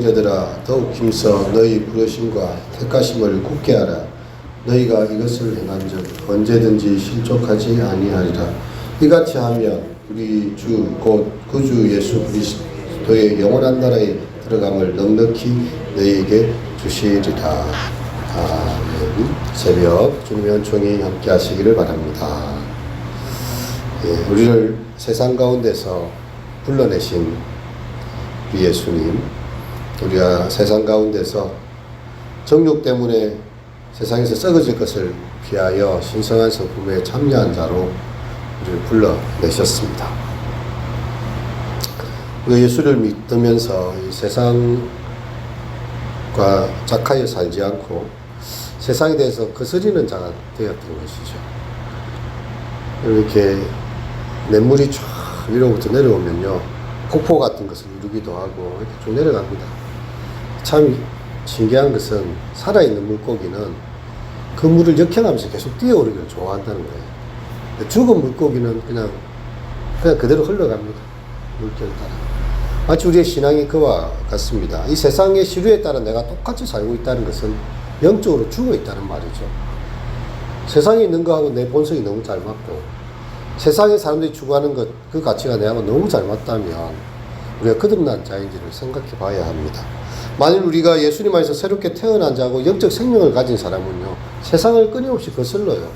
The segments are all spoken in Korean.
형제들아 더욱 힘써 너희 부르심과 택하심을 굳게 하라. 너희가 이것을 행한즉 언제든지 실족하지 아니하리라. 이같이 하면 우리 주 곧 구주 예수 그리스도의 영원한 나라에 들어감을 넉넉히 너희에게 주시리라. 아멘. 새벽 주님의 은총이 함께 하시기를 바랍니다. 우리를 세상 가운데서 불러내신 우리 예수님, 우리가 세상 가운데서 정욕 때문에 세상에서 썩어질 것을 피하여 신성한 성품에 참여한 자로 우리를 불러내셨습니다. 우리가 예수를 믿으면서 이 세상과 작하여 살지 않고 세상에 대해서 거스리는 자가 되었던 것이죠. 이렇게 냇물이 쫙 위로부터 내려오면요, 폭포 같은 것을 이루기도 하고 이렇게 쭉 내려갑니다. 참 신기한 것은 살아있는 물고기는 그 물을 역행하면서 계속 뛰어오르기를 좋아한다는 거예요. 죽은 물고기는 그냥 그대로 흘러갑니다. 물결 따라. 마치 우리의 신앙이 그와 같습니다. 이 세상의 시류에 따라 내가 똑같이 살고 있다는 것은 영적으로 죽어 있다는 말이죠. 세상에 있는 거하고 내 본성이 너무 잘 맞고 세상의 사람들이 추구하는 것, 그 가치가 내하고 너무 잘 맞다면 우리가 거듭난 자인지를 생각해 봐야 합니다. 만일 우리가 예수님 안에서 새롭게 태어난 자고 영적 생명을 가진 사람은요, 세상을 끊임없이 거슬러요.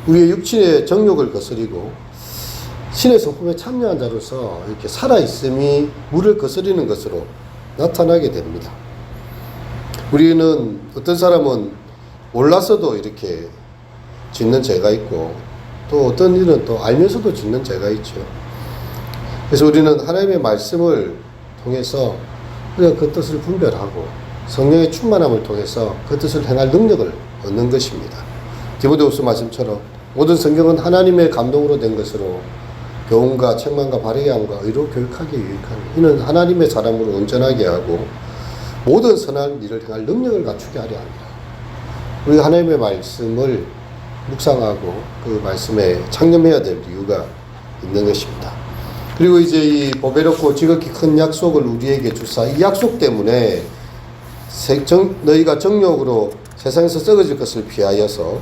우리의 육신의 정욕을 거스리고 신의 성품에 참여한 자로서 이렇게 살아있음이 물을 거스리는 것으로 나타나게 됩니다. 우리는 어떤 사람은 몰라서도 이렇게 짓는 죄가 있고 또 어떤 일은 또 알면서도 짓는 죄가 있죠. 그래서 우리는 하나님의 말씀을 통해서 우리가 그 뜻을 분별하고 성령의 충만함을 통해서 그 뜻을 행할 능력을 얻는 것입니다. 디모데후서 말씀처럼 모든 성경은 하나님의 감동으로 된 것으로 교훈과 책망과 바르게 함과 의로 교육하기에 유익하니 이는 하나님의 사람으로 온전하게 하고 모든 선한 일을 행할 능력을 갖추게 하려 합니다. 우리가 하나님의 말씀을 묵상하고 그 말씀에 창념해야 될 이유가 있는 것입니다. 그리고 이제 이 보배롭고 지극히 큰 약속을 우리에게 주사 이 약속 때문에 너희가 정욕으로 세상에서 썩어질 것을 피하여서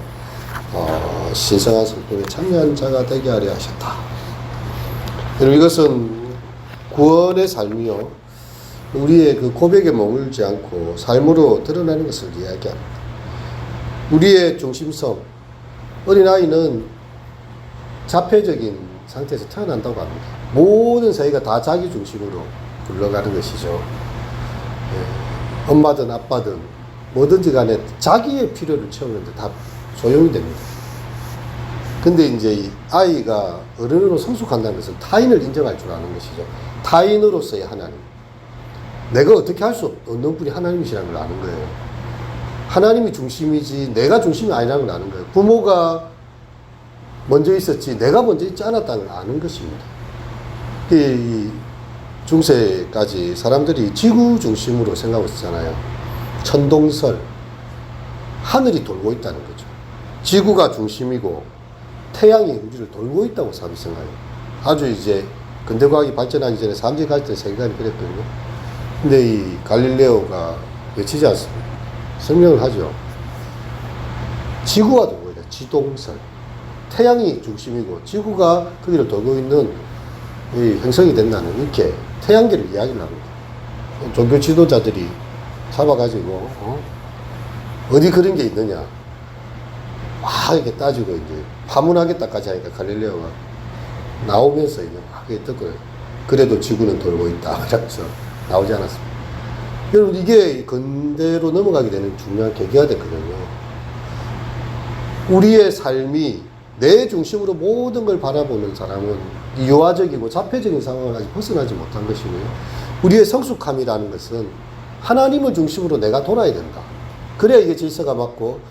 신성한 성품에 참여한 자가 되게 하려 하셨다. 여러분, 이것은 구원의 삶이요, 우리의 그 고백에 머물지 않고 삶으로 드러나는 것을 이야기합니다. 우리의 중심성, 어린아이는 자폐적인 상태에서 태어난다고 합니다. 모든 사회가 다 자기 중심으로 굴러가는 것이죠. 엄마든 아빠든 뭐든지 간에 자기의 필요를 채우는데 다 소용이 됩니다. 근데 이제 이 아이가 어른으로 성숙한다는 것은 타인을 인정할 줄 아는 것이죠. 타인으로서의 하나님. 내가 어떻게 할 수 없는 분이 하나님이시라는 걸 아는 거예요. 하나님이 중심이지 내가 중심이 아니라는 걸 아는 거예요. 부모가 먼저 있었지 내가 먼저 있지 않았다는 걸 아는 것입니다. 이 중세까지 사람들이 지구 중심으로 생각하고 있었잖아요. 천동설, 하늘이 돌고 있다는 거죠. 지구가 중심이고 태양이 우리를 돌고 있다고 사람이 생각해요. 아주 이제 근대과학이 발전하기 전에 사람들이 가질 때 세계관이 그랬거든요. 근데 이 갈릴레오가 외치지 않습니다. 설명을 하죠. 지구가 돌고 있다. 지동설. 태양이 중심이고 지구가 거기를 돌고 있는 이 행성이 된다는 이렇게 태양계를 이야기를 합니다. 종교 지도자들이 잡아가지고 어디 그런 게 있느냐 막 이렇게 따지고 이제 파문하겠다까지 하니까 갈릴레오가 나오면서 이제 막 듣고 그래도 지구는 돌고 있다 그래서 나오지 않았습니다. 여러분, 이게 근대로 넘어가게 되는 중요한 계기가 됐거든요. 우리의 삶이 내 중심으로 모든 걸 바라보는 사람은 유아적이고 자폐적인 상황을 아직 벗어나지 못한 것이고요. 우리의 성숙함이라는 것은 하나님을 중심으로 내가 돌아야 된다. 그래야 이게 질서가 맞고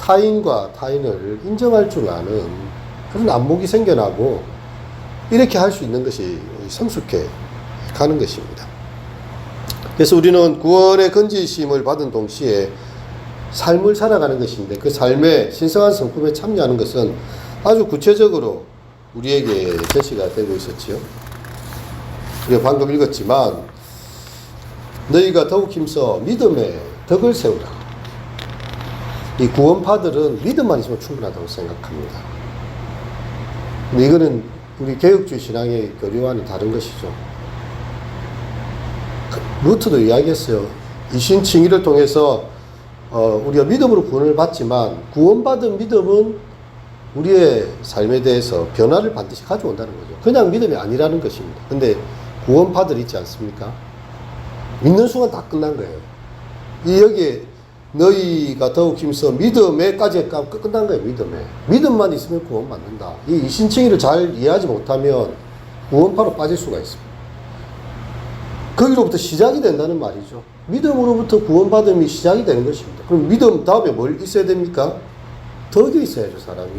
타인과 타인을 인정할 줄 아는 그런 안목이 생겨나고 이렇게 할 수 있는 것이 성숙해 가는 것입니다. 그래서 우리는 구원의 건지심을 받은 동시에 삶을 살아가는 것인데 그 삶의 신성한 성품에 참여하는 것은 아주 구체적으로 우리에게 제시가 되고 있었지요. 우리가 방금 읽었지만 너희가 더욱 힘써 믿음의 덕을 세우라. 이 구원파들은 믿음만 있으면 충분하다고 생각합니다. 근데 이거는 우리 개혁주의 신앙의 교리와는 다른 것이죠. 루트도 이야기했어요. 이신칭의를 통해서 우리가 믿음으로 구원을 받지만 구원받은 믿음은 우리의 삶에 대해서 변화를 반드시 가져온다는 거죠. 그냥 믿음이 아니라는 것입니다. 근데 구원파들 있지 않습니까? 믿는 순간 다 끝난 거예요. 여기에 너희가 더욱 힘써 믿음에까지 끝난 거예요. 믿음만 있으면 구원받는다. 이 이신칭의를 잘 이해하지 못하면 구원파로 빠질 수가 있습니다. 거기로부터 시작이 된다는 말이죠. 믿음으로부터 구원받음이 시작이 되는 것입니다. 그럼 믿음 다음에 뭘 있어야 됩니까? 덕이 있어야죠, 사람이.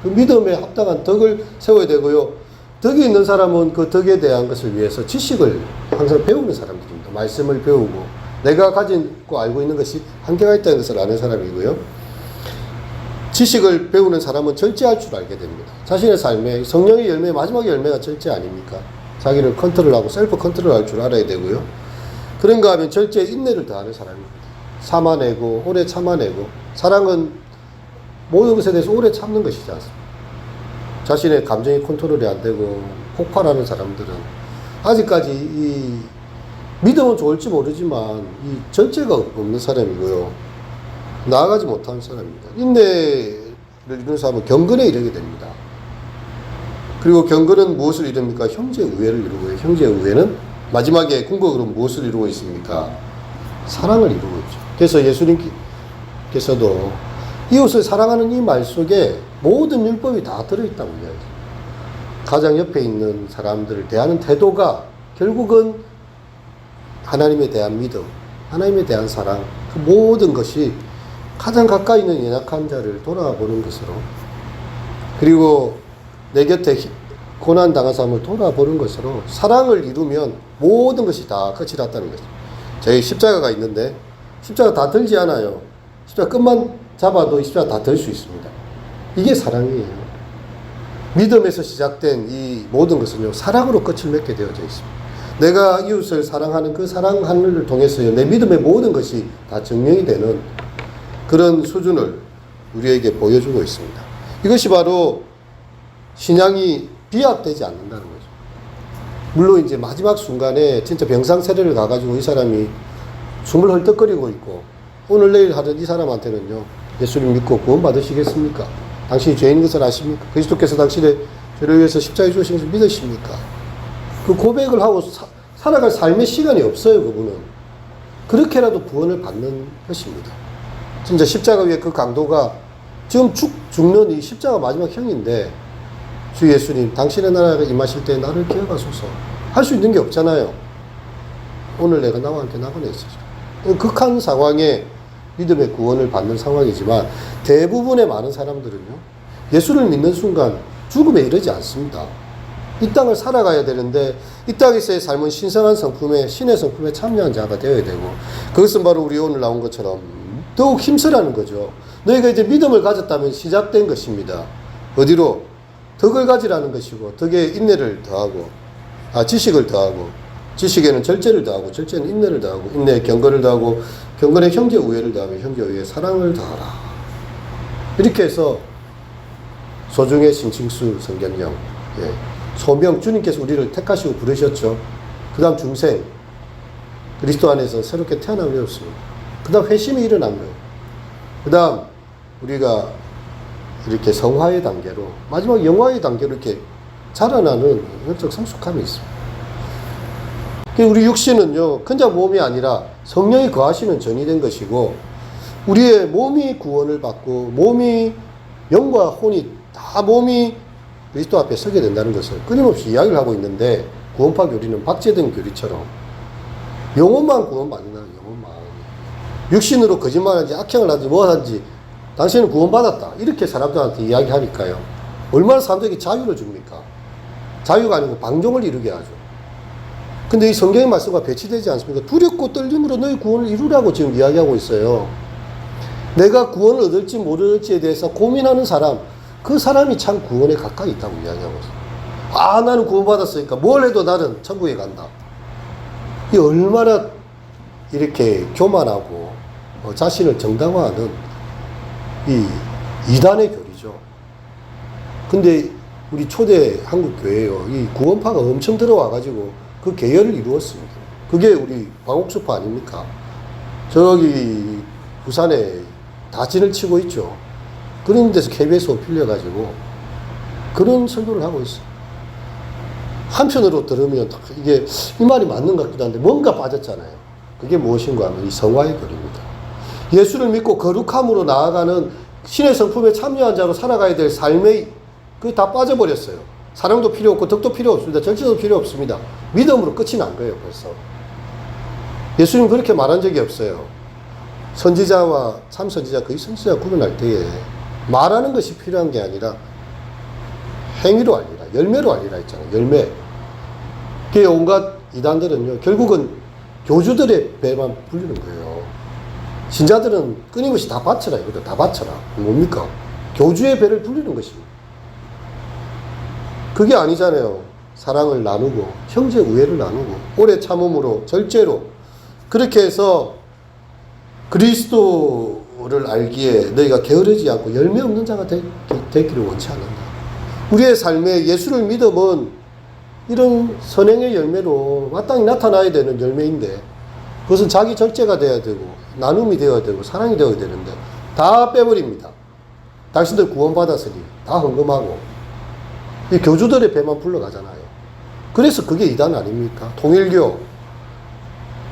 그 믿음에 합당한 덕을 세워야 되고요. 덕이 있는 사람은 그 덕에 대한 것을 위해서 지식을 항상 배우는 사람들입니다. 말씀을 배우고 내가 가지고 알고 있는 것이 한계가 있다는 것을 아는 사람이고요. 지식을 배우는 사람은 절제할 줄 알게 됩니다. 자신의 삶에 성령의 열매, 마지막 열매가 절제 아닙니까? 자기를 컨트롤하고 셀프 컨트롤할 줄 알아야 되고요. 그런가 하면 절제에 인내를 더하는 사람입니다. 참아내고 오래 참아내고 사랑은 모든 것에 대해서 오래 참는 것이지 않습니까? 자신의 감정이 컨트롤이 안 되고 폭발하는 사람들은 아직까지 이 믿음은 좋을지 모르지만 이 절제가 없는 사람이고요. 나아가지 못하는 사람입니다. 인내를 이루는 사람은 경건에 이르게 됩니다. 그리고 경건은 무엇을 이룹니까? 형제의 우애를 이루고요. 형제의 우애는 마지막에 궁극으로 무엇을 이루고 있습니까? 사랑을 이루고 있죠. 그래서 예수님께서도 이웃을 사랑하는 이 말 속에 모든 율법이 다 들어있다고 이야기해요. 가장 옆에 있는 사람들을 대하는 태도가 결국은 하나님에 대한 믿음, 하나님에 대한 사랑, 그 모든 것이 가장 가까이 있는 연약한 자를 돌아보는 것으로, 그리고 내 곁에 고난 당한 사람을 돌아보는 것으로 사랑을 이루면 모든 것이 다 끝이 났다는 거죠. 저희 십자가가 있는데 십자가 다 들지 않아요. 십자가 끝만 잡아도 이 십자가 다 들 수 있습니다. 이게 사랑이에요. 믿음에서 시작된 이 모든 것은요, 사랑으로 끝을 맺게 되어져 있습니다. 내가 이웃을 사랑하는 그 사랑 하늘을 통해서요, 내 믿음의 모든 것이 다 증명이 되는 그런 수준을 우리에게 보여주고 있습니다. 이것이 바로 신앙이 비약되지 않는다는 거죠. 물론 이제 마지막 순간에 진짜 병상세례를 가가지고 이 사람이 숨을 헐떡거리고 있고 오늘 내일 하던 이 사람한테는요, 예수를 믿고 구원 받으시겠습니까? 당신이 죄인인 것을 아십니까? 그리스도께서 당신의 죄를 위해서 십자가에 죽으신 것을 믿으십니까? 그 고백을 하고 살아갈 삶의 시간이 없어요, 그분은. 그렇게라도 구원을 받는 것입니다. 진짜 십자가 위에 그 강도가 지금 죽는 이 십자가 마지막 형인데, 주 예수님, 당신의 나라가 임하실 때 나를 기억하소서. 할 수 있는 게 없잖아요. 오늘 내가 나와 함께 나가네 있으시죠. 극한 상황에 믿음의 구원을 받는 상황이지만 대부분의 많은 사람들은요, 예수를 믿는 순간 죽음에 이르지 않습니다. 이 땅을 살아가야 되는데 이 땅에서의 삶은 신성한 성품에, 신의 성품에 참여한 자가 되어야 되고, 그것은 바로 우리 오늘 나온 것처럼 더욱 힘쓰라는 거죠. 너희가 이제 믿음을 가졌다면 시작된 것입니다. 어디로? 덕을 가지라는 것이고, 덕에 인내를 더하고, 지식을 더하고, 지식에는 절제를 더하고, 절제는 인내를 더하고, 인내에 경건을 더하고, 경건에 형제 우애를 더하며 형제 우애에 사랑을 더하라. 이렇게 해서 소중의 신칭수 성견령, 소명, 주님께서 우리를 택하시고 부르셨죠. 그 다음 중생, 그리스도 안에서 새롭게 태어나게 되었습니다. 그 다음 회심이 일어난 거예요. 그 다음 우리가 이렇게 성화의 단계로, 마지막 영화의 단계로 이렇게 자라나는 영적 성숙함이 있습니다. 우리 육신은요, 그냥 몸이 아니라 성령이 거하시는 전이 된 것이고, 우리의 몸이 구원을 받고, 몸이, 영과 혼이 다 몸이 그리스도 앞에 서게 된다는 것을 끊임없이 이야기를 하고 있는데, 구원파 교리는 박제된 교리처럼 영혼만 구원받는다, 영혼만. 육신으로 거짓말하지, 악행을 하지, 뭐 하든지 당신은 구원받았다, 이렇게 사람들한테 이야기하니까요, 얼마나 사람들에게 자유를 줍니까? 자유가 아니고 방종을 이루게 하죠. 근데 이 성경의 말씀과 배치되지 않습니까? 두렵고 떨림으로 너희 구원을 이루라고 지금 이야기하고 있어요. 내가 구원을 얻을지 모를지에 대해서 고민하는 사람, 그 사람이 참 구원에 가까이 있다고 이야기하고 있어요. 나는 구원받았으니까 뭘 해도 나는 천국에 간다. 이 얼마나 이렇게 교만하고 자신을 정당화하는 이 이단의 교리죠. 근데 우리 초대 한국 교회요, 이 구원파가 엄청 들어와가지고 그 계열을 이루었습니다. 그게 우리 광옥수파 아닙니까? 저기 부산에 다진을 치고 있죠. 그런 데서 KBS 빌려가지고 그런 설교를 하고 있어요. 한편으로 들으면 이게 이 말이 맞는 것 같기도 한데 뭔가 빠졌잖아요. 그게 무엇인가 하면 이 성화의 교리입니다. 예수를 믿고 거룩함으로 나아가는 신의 성품에 참여한 자로 살아가야 될 삶의 그게 다 빠져버렸어요. 사랑도 필요 없고 덕도 필요 없습니다. 절제도 필요 없습니다. 믿음으로 끝이 난 거예요, 벌써. 예수님 그렇게 말한 적이 없어요. 선지자와 참선지자, 거의 선지자 구분할 때에 말하는 것이 필요한 게 아니라 행위로 알리라, 열매로 알리라 했잖아요. 열매. 그게 온갖 이단들은요, 결국은 교주들의 배만 불리는 거예요. 신자들은 끊임없이 다 바쳐라, 이거다. 다 바쳐라. 뭡니까? 교주의 배를 불리는 것입니다. 그게 아니잖아요. 사랑을 나누고, 형제 우애를 나누고, 오래 참음으로, 절제로, 그렇게 해서 그리스도를 알기에 너희가 게으르지 않고 열매 없는 자가 되기를 원치 않는다. 우리의 삶에 예수를 믿음은 이런 선행의 열매로 마땅히 나타나야 되는 열매인데, 그것은 자기 절제가 돼야 되고 나눔이 되어야 되고 사랑이 되어야 되는데 다 빼버립니다. 당신들 구원받았으니 다 헌금하고 이 교주들의 배만 불러가잖아요. 그래서 그게 이단 아닙니까? 통일교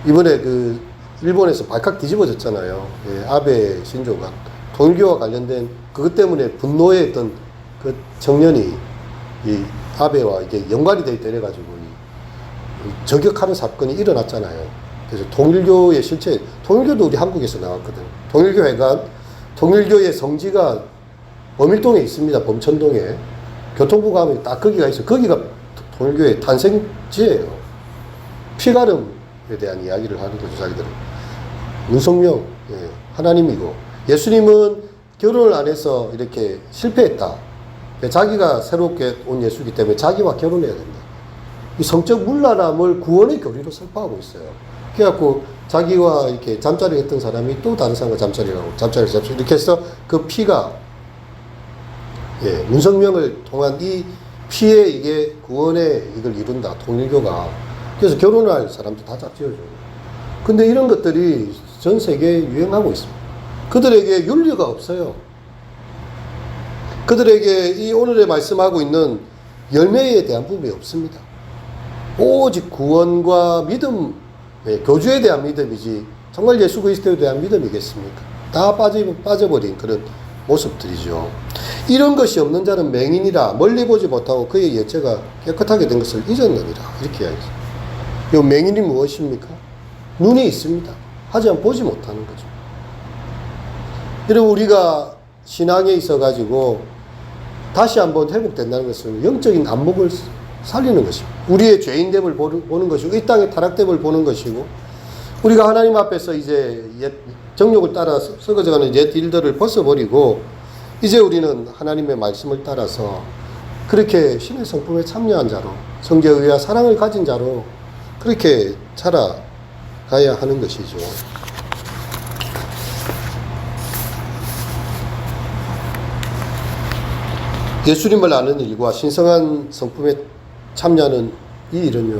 이번에 그 일본에서 발칵 뒤집어졌잖아요. 예, 아베 신조가 통일교와 관련된 그것 때문에 분노했던 그 청년이 이 아베와 이게 연관이 되어 있래가지고 저격하는 사건이 일어났잖아요. 그래서 통일교의 실체, 통일교도 우리 한국에서 나왔거든. 통일교회관, 통일교의 성지가 범일동에 있습니다. 범천동에. 교통부 가면 딱 거기가 있어요. 거기가 통일교의 탄생지예요. 피가름에 대한 이야기를 하는 거죠, 자기들은. 문성명, 예, 하나님이고, 예수님은 결혼을 안 해서 이렇게 실패했다. 자기가 새롭게 온 예수이기 때문에 자기와 결혼해야 된다. 이 성적 문란함을 구원의 교리로 설파하고 있어요. 그래갖고 자기와 이렇게 잠자리 했던 사람이 또 다른 사람과 잠자리라고, 잠자리 이렇게 해서 그 피가, 예, 문성명을 통한 이 피에 이게 구원의 이걸 이룬다, 통일교가. 그래서 결혼할 사람도 다 짝지어줘. 근데 이런 것들이 전 세계에 유행하고 있습니다. 그들에게 윤리가 없어요. 그들에게 이 오늘에 말씀하고 있는 열매에 대한 부분이 없습니다. 오직 구원과 믿음, 교주에 대한 믿음이지 정말 예수 그리스도에 대한 믿음이겠습니까? 다 빠져버린 그런 모습들이죠. 이런 것이 없는 자는 맹인이라 멀리 보지 못하고 그의 예체가 깨끗하게 된 것을 잊었느니라. 이렇게 이야기해요. 이 맹인이 무엇입니까? 눈이 있습니다. 하지만 보지 못하는 거죠. 여러분, 우리가 신앙에 있어가지고 다시 한번 회복된다는 것은 영적인 안목을 살리는 것입니다. 우리의 죄인됨을 보는 것이고, 이 땅의 타락됨을 보는 것이고, 우리가 하나님 앞에서 이제 옛 정욕을 따라 썩어져가는 옛 일들을 벗어버리고, 이제 우리는 하나님의 말씀을 따라서 그렇게 신의 성품에 참여한 자로, 성경의 의와 사랑을 가진 자로 그렇게 살아가야 하는 것이죠. 예수님을 아는 일과 신성한 성품에 참여하는 이 일은요,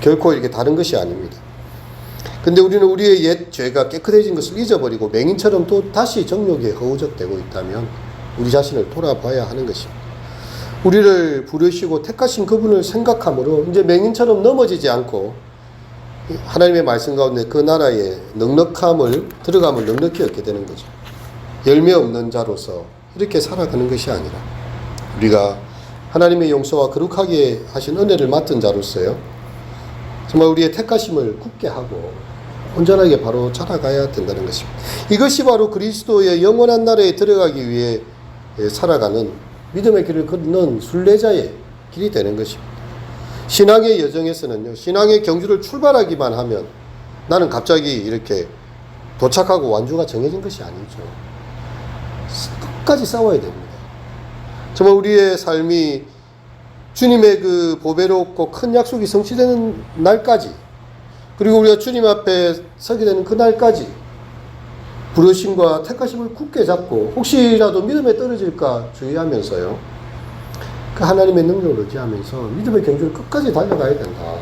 결코 이렇게 다른 것이 아닙니다. 근데 우리는 우리의 옛 죄가 깨끗해진 것을 잊어버리고 맹인처럼 또 다시 정욕에 허우적대고 있다면 우리 자신을 돌아봐야 하는 것입니다. 우리를 부르시고 택하신 그분을 생각함으로 이제 맹인처럼 넘어지지 않고 하나님의 말씀 가운데 그 나라의 넉넉함을, 들어감을 넉넉히 얻게 되는 거죠. 열매 없는 자로서 이렇게 살아가는 것이 아니라 우리가 하나님의 용서와 거룩하게 하신 은혜를 맡은 자로서요, 정말 우리의 택하심을 굳게 하고 온전하게 바로 자라가야 된다는 것입니다. 이것이 바로 그리스도의 영원한 나라에 들어가기 위해 살아가는 믿음의 길을 걷는 순례자의 길이 되는 것입니다. 신앙의 여정에서는요, 신앙의 경주를 출발하기만 하면 나는 갑자기 이렇게 도착하고 완주가 정해진 것이 아니죠. 끝까지 싸워야 됩니다. 정말 우리의 삶이 주님의 그 보배롭고 큰 약속이 성취되는 날까지, 그리고 우리가 주님 앞에 서게 되는 그날까지 부르심과 택하심을 굳게 잡고 혹시라도 믿음에 떨어질까 주의하면서요. 그 하나님의 능력을 의지하면서 믿음의 경주를 끝까지 달려가야 된다.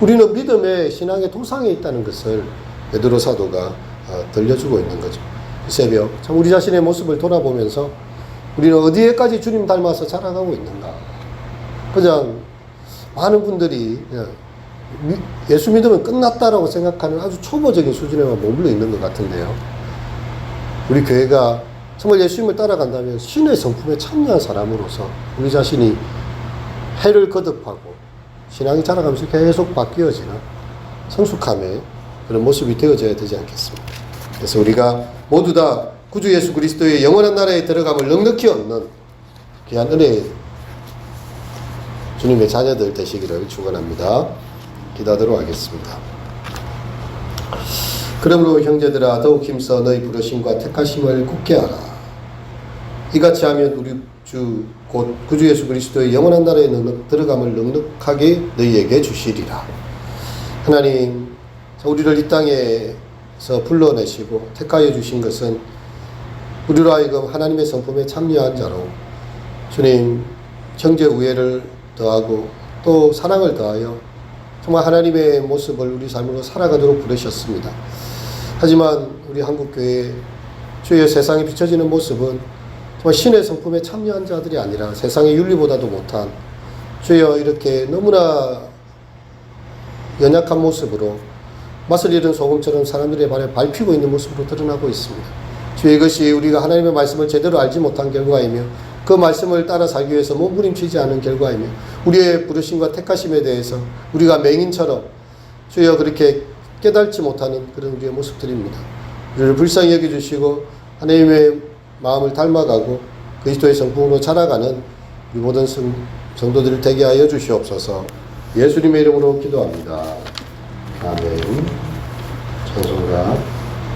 우리는 믿음의 신앙의 도상에 있다는 것을 베드로 사도가 들려주고 있는 거죠. 이 새벽 참 우리 자신의 모습을 돌아보면서 우리는 어디에까지 주님 닮아서 자라가고 있는가. 그냥 많은 분들이 예수 믿으면 끝났다라고 생각하는 아주 초보적인 수준에만 머물러 있는 것 같은데요. 우리 교회가 정말 예수님을 따라간다면 신의 성품에 참여한 사람으로서 우리 자신이 해를 거듭하고 신앙이 자라가면서 계속 바뀌어지는 성숙함의 그런 모습이 되어져야 되지 않겠습니까? 그래서 우리가 모두 다 구주 예수 그리스도의 영원한 나라에 들어감을 넉넉히 얻는 귀한 은혜의 주님의 자녀들 되시기를 축원합니다. 기도하도록 하겠습니다. 그러므로 형제들아 더욱 힘써 너희 부르심과 택하심을 굳게 하라. 이같이 하면 우리 주 곧 구주 예수 그리스도의 영원한 나라에 들어감을 넉넉하게 너희에게 주시리라. 하나님, 우리를 이 땅에서 불러내시고 택하여 주신 것은 우리로 하여금 하나님의 성품에 참여한 자로 주님 형제 우애를 더하고 또 사랑을 더하여 정말 하나님의 모습을 우리 삶으로 살아가도록 부르셨습니다. 하지만 우리 한국교회 주의 세상에 비춰지는 모습은 정말 신의 성품에 참여한 자들이 아니라 세상의 윤리보다도 못한 주여 이렇게 너무나 연약한 모습으로 맛을 잃은 소금처럼 사람들의 발에 밟히고 있는 모습으로 드러나고 있습니다. 주여 이것이 우리가 하나님의 말씀을 제대로 알지 못한 결과이며 그 말씀을 따라 살기 위해서 몸부림치지 않은 결과이며 우리의 부르심과 택하심에 대해서 우리가 맹인처럼 주여 그렇게 깨닫지 못하는 그런 우리의 모습들입니다. 우리를 불쌍히 여겨주시고 하나님의 마음을 닮아가고 그리스도의 성품으로 자라가는 우리 모든 성도들을 되게 하여 주시옵소서. 예수님의 이름으로 기도합니다. 아멘. 찬송가